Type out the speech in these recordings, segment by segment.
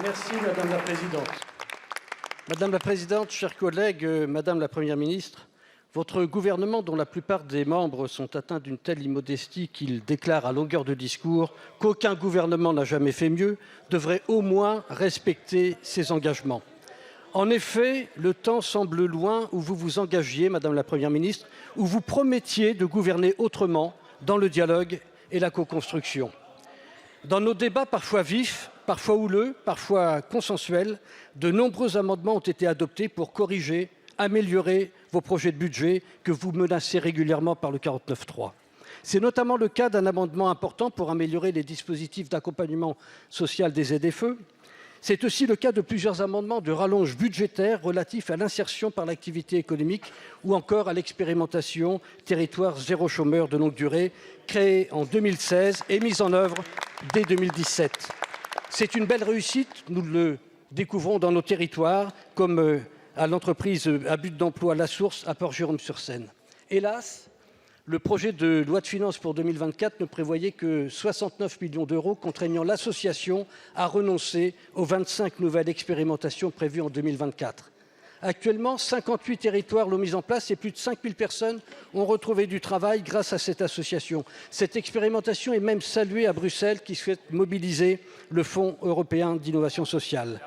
Merci, Madame la Présidente. Madame la Présidente, chers collègues, Madame la Première ministre, votre gouvernement, dont la plupart des membres sont atteints d'une telle immodestie qu'ils déclarent à longueur de discours qu'aucun gouvernement n'a jamais fait mieux, devrait au moins respecter ses engagements. En effet, le temps semble loin où vous vous engagiez, Madame la Première ministre, où vous promettiez de gouverner autrement, dans le dialogue et la co-construction. Dans nos débats parfois vifs, parfois houleux, parfois consensuels, de nombreux amendements ont été adoptés pour corriger, améliorer vos projets de budget que vous menacez régulièrement par le 49.3. C'est notamment le cas d'un amendement important pour améliorer les dispositifs d'accompagnement social des ZFE. C'est aussi le cas de plusieurs amendements de rallonge budgétaire relatifs à l'insertion par l'activité économique ou encore à l'expérimentation Territoire zéro chômeur de longue durée, créée en 2016 et mise en œuvre dès 2017. C'est une belle réussite, nous le découvrons dans nos territoires, comme à l'entreprise à but d'emploi La Source à Port-Jérôme-sur-Seine. Hélas, le projet de loi de finances pour 2024 ne prévoyait que 69 millions d'euros, contraignant l'association à renoncer aux 25 nouvelles expérimentations prévues en 2024. Actuellement, 58 territoires l'ont mise en place et plus de 5 000 personnes ont retrouvé du travail grâce à cette association. Cette expérimentation est même saluée à Bruxelles, qui souhaite mobiliser le Fonds européen d'innovation sociale.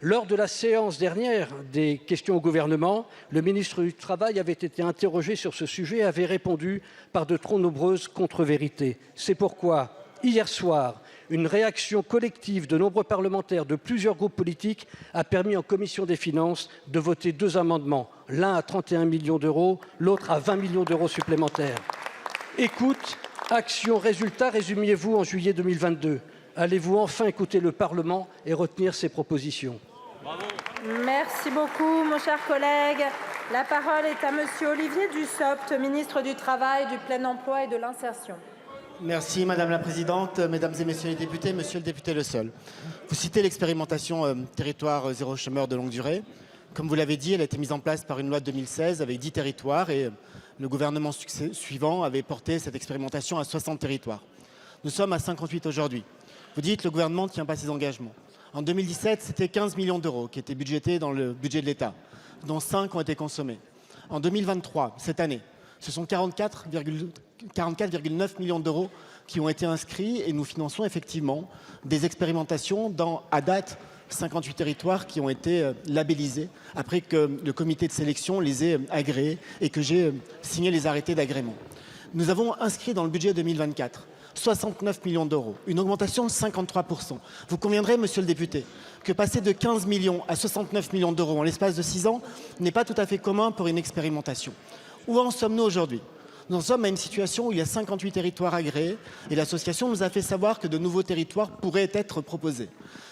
Lors de la séance dernière des questions au gouvernement, le ministre du Travail avait été interrogé sur ce sujet et avait répondu par de trop nombreuses contre-vérités. C'est pourquoi, hier soir, une réaction collective de nombreux parlementaires de plusieurs groupes politiques a permis en commission des finances de voter deux amendements, l'un à 31 millions d'euros, l'autre à 20 millions d'euros supplémentaires. Écoute, action, résultat, résumiez-vous en juillet 2022. Allez-vous enfin écouter le Parlement et retenir ses propositions? Bravo. Merci beaucoup, mon cher collègue. La parole est à Monsieur Olivier Dussopt, ministre du Travail, du Plein Emploi et de l'Insertion. Merci Madame la Présidente, Mesdames et Messieurs les députés, Monsieur le député Le Seul. Vous citez l'expérimentation Territoire zéro chômeur de longue durée. Comme vous l'avez dit, elle a été mise en place par une loi de 2016 avec 10 territoires et le gouvernement suivant avait porté cette expérimentation à 60 territoires. Nous sommes à 58 aujourd'hui. Vous dites que le gouvernement ne tient pas ses engagements. En 2017, c'était 15 millions d'euros qui étaient budgétés dans le budget de l'État, dont 5 ont été consommés. En 2023, cette année, ce sont 44,9 millions d'euros qui ont été inscrits et nous finançons effectivement des expérimentations dans, à date, 58 territoires qui ont été labellisés après que le comité de sélection les ait agréés et que j'ai signé les arrêtés d'agrément. Nous avons inscrit dans le budget 2024 69 millions d'euros, une augmentation de 53%. Vous conviendrez, monsieur le député, que passer de 15 millions à 69 millions d'euros en l'espace de 6 ans n'est pas tout à fait commun pour une expérimentation. Où en sommes-nous aujourd'hui? Nous en sommes à une situation où il y a 58 territoires agréés et l'association nous a fait savoir que de nouveaux territoires pourraient être proposés.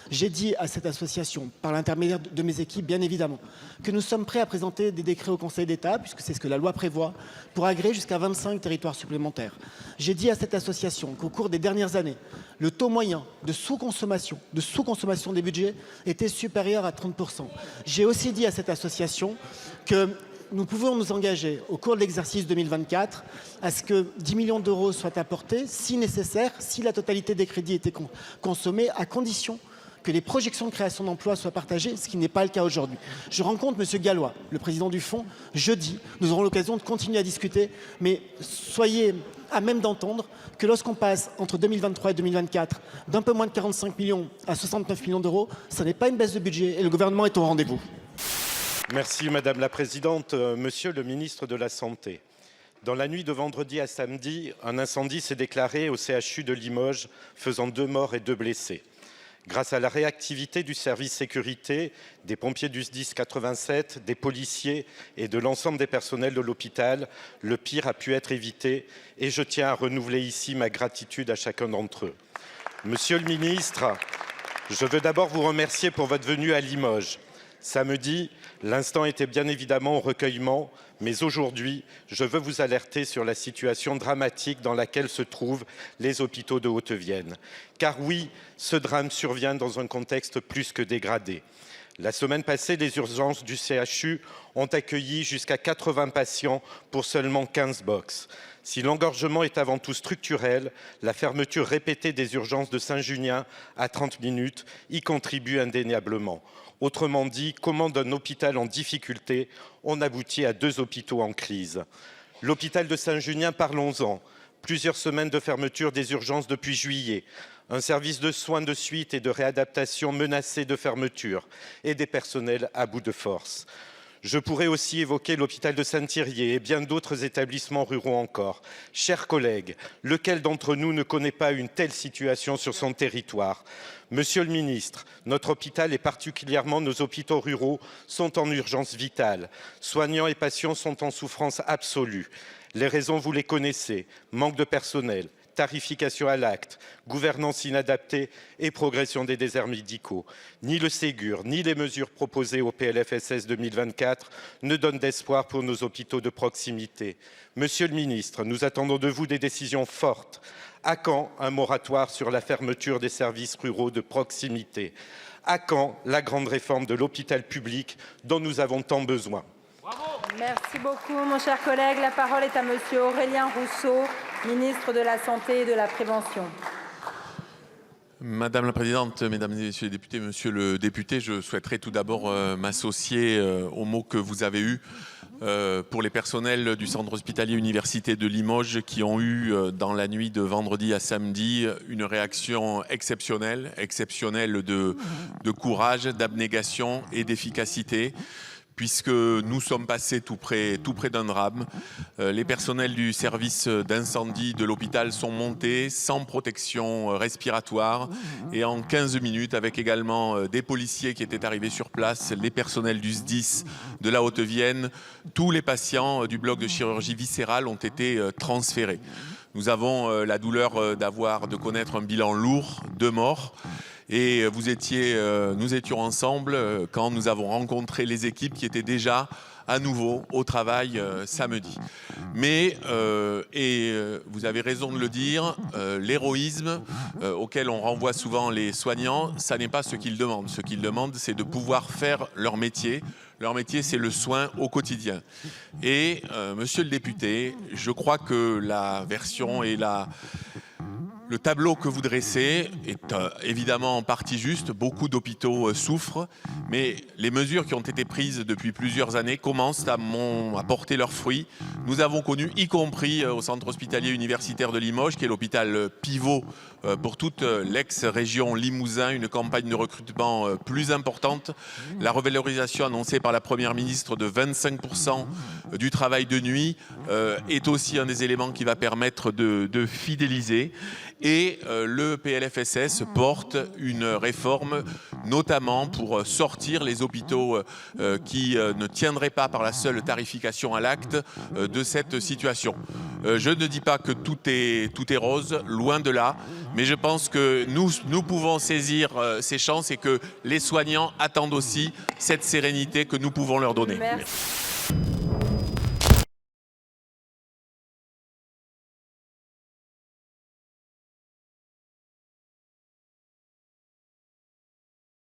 J'ai dit à cette association, par l'intermédiaire de mes équipes bien évidemment, que nous sommes prêts à présenter des décrets au Conseil d'État, puisque c'est ce que la loi prévoit, pour agréer jusqu'à 25 territoires supplémentaires. J'ai dit à cette association qu'au cours des dernières années, le taux moyen de sous-consommation des budgets était supérieur à 30%. J'ai aussi dit à cette association que nous pouvons nous engager au cours de l'exercice 2024 à ce que 10 millions d'euros soient apportés, si nécessaire, si la totalité des crédits était consommée, à condition que les projections de création d'emplois soient partagées, ce qui n'est pas le cas aujourd'hui. Je rencontre M. Gallois, le président du Fonds, jeudi. Nous aurons l'occasion de continuer à discuter, mais soyez à même d'entendre que lorsqu'on passe entre 2023 et 2024 d'un peu moins de 45 millions à 69 millions d'euros, ce n'est pas une baisse de budget et le gouvernement est au rendez-vous. Merci Madame la Présidente. Monsieur le ministre de la Santé, dans la nuit de vendredi à samedi, un incendie s'est déclaré au CHU de Limoges, faisant 2 morts et 2 blessés. Grâce à la réactivité du service sécurité, des pompiers du SDIS 87, des policiers et de l'ensemble des personnels de l'hôpital, le pire a pu être évité et je tiens à renouveler ici ma gratitude à chacun d'entre eux. Monsieur le ministre, je veux d'abord vous remercier pour votre venue à Limoges. Samedi, l'instant était bien évidemment au recueillement, mais aujourd'hui, je veux vous alerter sur la situation dramatique dans laquelle se trouvent les hôpitaux de Haute-Vienne. Car oui, ce drame survient dans un contexte plus que dégradé. La semaine passée, les urgences du CHU ont accueilli jusqu'à 80 patients pour seulement 15 box. Si l'engorgement est avant tout structurel, la fermeture répétée des urgences de Saint-Junien à 30 minutes y contribue indéniablement. Autrement dit, comment d'un hôpital en difficulté, on aboutit à 2 hôpitaux en crise. L'hôpital de Saint-Junien, parlons-en. Plusieurs semaines de fermeture des urgences depuis juillet. Un service de soins de suite et de réadaptation menacé de fermeture et des personnels à bout de force. Je pourrais aussi évoquer l'hôpital de Saint-Thirier et bien d'autres établissements ruraux encore. Chers collègues, lequel d'entre nous ne connaît pas une telle situation sur son territoire ? Monsieur le ministre, notre hôpital et particulièrement nos hôpitaux ruraux sont en urgence vitale. Soignants et patients sont en souffrance absolue. Les raisons, vous les connaissez. Manque de personnel, tarification à l'acte, gouvernance inadaptée et progression des déserts médicaux. Ni le Ségur, ni les mesures proposées au PLFSS 2024 ne donnent d'espoir pour nos hôpitaux de proximité. Monsieur le ministre, nous attendons de vous des décisions fortes. À quand un moratoire sur la fermeture des services ruraux de proximité ? À quand la grande réforme de l'hôpital public dont nous avons tant besoin ? Merci beaucoup, mon cher collègue. La parole est à monsieur Aurélien Rousseau, ministre de la Santé et de la Prévention. Madame la Présidente, Mesdames et Messieurs les députés, Monsieur le député, je souhaiterais tout d'abord m'associer aux mots que vous avez eus pour les personnels du centre hospitalier Université de Limoges qui ont eu dans la nuit de vendredi à samedi une réaction exceptionnelle de courage, d'abnégation et d'efficacité, puisque nous sommes passés tout près d'un drame. Les personnels du service d'incendie de l'hôpital sont montés sans protection respiratoire et en 15 minutes, avec également des policiers qui étaient arrivés sur place, les personnels du SDIS de la Haute-Vienne, tous les patients du bloc de chirurgie viscérale ont été transférés. Nous avons la douleur de connaître un bilan lourd, 2 morts. Et nous étions ensemble quand nous avons rencontré les équipes qui étaient déjà à nouveau au travail samedi. Mais, vous avez raison de le dire, l'héroïsme auquel on renvoie souvent les soignants, ça n'est pas ce qu'ils demandent. Ce qu'ils demandent, c'est de pouvoir faire leur métier. Leur métier, c'est le soin au quotidien. Et, monsieur le député, je crois que la version et le tableau que vous dressez est évidemment en partie juste. Beaucoup d'hôpitaux souffrent, mais les mesures qui ont été prises depuis plusieurs années commencent à porter leurs fruits. Nous avons connu, y compris au centre hospitalier universitaire de Limoges, qui est l'hôpital pivot pour toute l'ex-région Limousin, une campagne de recrutement plus importante. La revalorisation annoncée par la Première ministre de 25% du travail de nuit est aussi un des éléments qui va permettre de fidéliser. Et le PLFSS porte une réforme, notamment pour sortir les hôpitaux qui ne tiendraient pas par la seule tarification à l'acte de cette situation. Je ne dis pas que tout est rose, loin de là, mais je pense que nous pouvons saisir ces chances et que les soignants attendent aussi cette sérénité que nous pouvons leur donner. Merci.